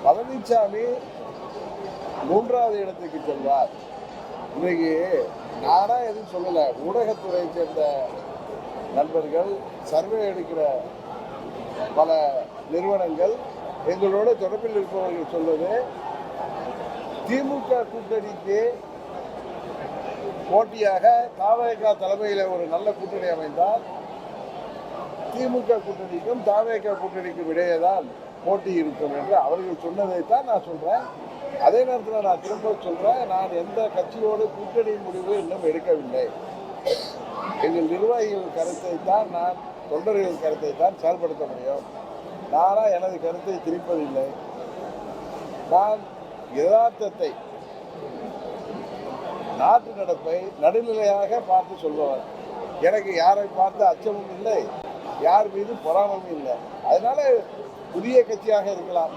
பழனிசாமி 3வது இடத்துக்கு செல்வார். இன்றைக்கு நானா எதுவும் சொல்லலை, ஊடகத்துறையை சேர்ந்த நண்பர்கள், சர்வே எடுக்கிற பல நிறுவனங்கள், எங்களோட தொடர்பில் இருப்பவர்கள் சொல்வது, திமுக கூட்டணிக்கு போட்டியாக தாவேகா தலைமையில் ஒரு நல்ல கூட்டணி அமைந்தால் திமுக கூட்டணிக்கும் தாவேகா கூட்டணிக்கும் இடையேதான் போட்டி இருக்கும் என்று அவர்கள் சொன்னதைத்தான் நான் சொல்றேன். அதே நேரத்தில் நான் திரும்ப சொல்றேன், நான் எந்த கட்சியோடு கூட்டணி முடிவு இன்னும் எடுக்கவில்லை. எங்கள் நிர்வாகிகள் கருத்தை தான், நான் தொண்டர்கள் கருத்தை தான் செயல்படுத்த முடியும். நானா எனது கருத்தை திரிப்பதில்லை. நான் யதார்த்தத்தை, நாட்டு நடப்பை நடுநிலையாக பார்த்து சொல்பவர். எனக்கு யாரை பார்த்து அச்சமும் இல்லை, யார் மீது பொறாமமும் இல்லை. அதனால புதிய கட்சியாக இருக்கலாம்.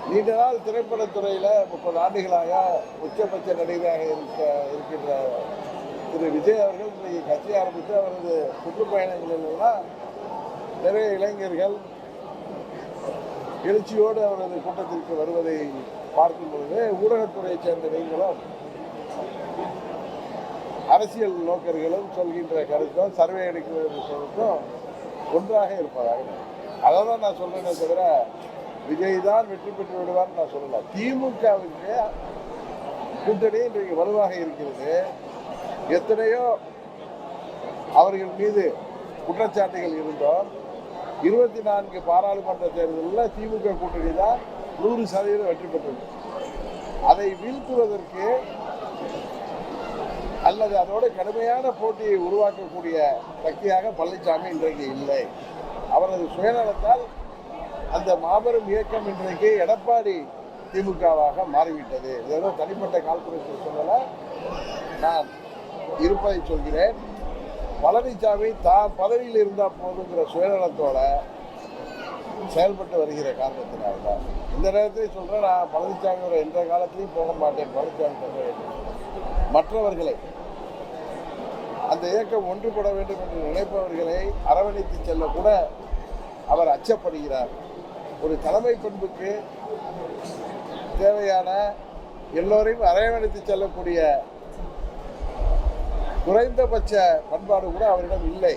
நீண்ட நாள் திரைப்படத்துறையில் 30 ஆண்டுகளாக உச்சபட்ச நடிகராக இருக்கின்ற திரு விஜய் அவர்கள் இன்றைக்கு கட்சி ஆரம்பித்து அவரது சுற்றுப்பயணங்களெல்லாம் நிறைய இளைஞர்கள் எழுச்சியோடு அவரது கூட்டத்திற்கு வருவதை பார்க்கும் பொழுது, ஊடகத்துறையை சேர்ந்த நீங்களும் அரசியல் நோக்கர்களும் சொல்கின்ற கருத்தும் சர்வே எடுக்கிற கருத்தும் ஒன்றாக இருப்பதாக. அதை தான் நான் சொல்றேனே தவிர விஜய் தான் வெற்றி பெற்று விடுவார்னு நான் சொல்லல. திமுகவுக்கு கூட்டணி இன்றைக்கு வலுவாக இருக்கிறது. எத்தனையோ அவர்கள் மீது குற்றச்சாட்டுகள் இருந்தோம். 24 பாராளுமன்ற தேர்தலில் திமுக கூட்டணி தான் 100% வெற்றி பெற்றது. அதை வீழ்த்துவதற்கு அல்லது அதோட கடுமையான போட்டியை உருவாக்கக்கூடிய சக்தியாக பழனிசாமி இன்றைக்கு இல்லை. அவரது சுயநலத்தால் அந்த மாபெரும் இயக்கம் இன்றைக்கு எடப்பாடி திமுகவாக மாறிவிட்டது. ஏதோ தனிப்பட்ட கால்குலேஷன் சொல்லலை, நான் இருப்பதை சொல்கிறேன். பழனிசாமி தான் பதவியில் இருந்தால் போதுங்கிற சுயநலத்தோட செயல்பட்டு வருகிற காரணத்தினால்தான். இந்த நேரத்தில் சொல்கிறேன், நான் பழனிசாமியோட எந்த காலத்திலையும் போக மாட்டேன். பழனிசாமி மற்றவர்களை, அந்த இயக்கம் ஒன்றுபட வேண்டும் என்று நினைப்பவர்களை அரவணைத்து செல்ல கூட அவர் அச்சப்படுகிறார். ஒரு தலைமை பண்புக்கு தேவையான எல்லோரையும் அரவணைத்து செல்லக்கூடிய குறைந்தபட்ச பண்பாடு கூட அவரிடம் இல்லை.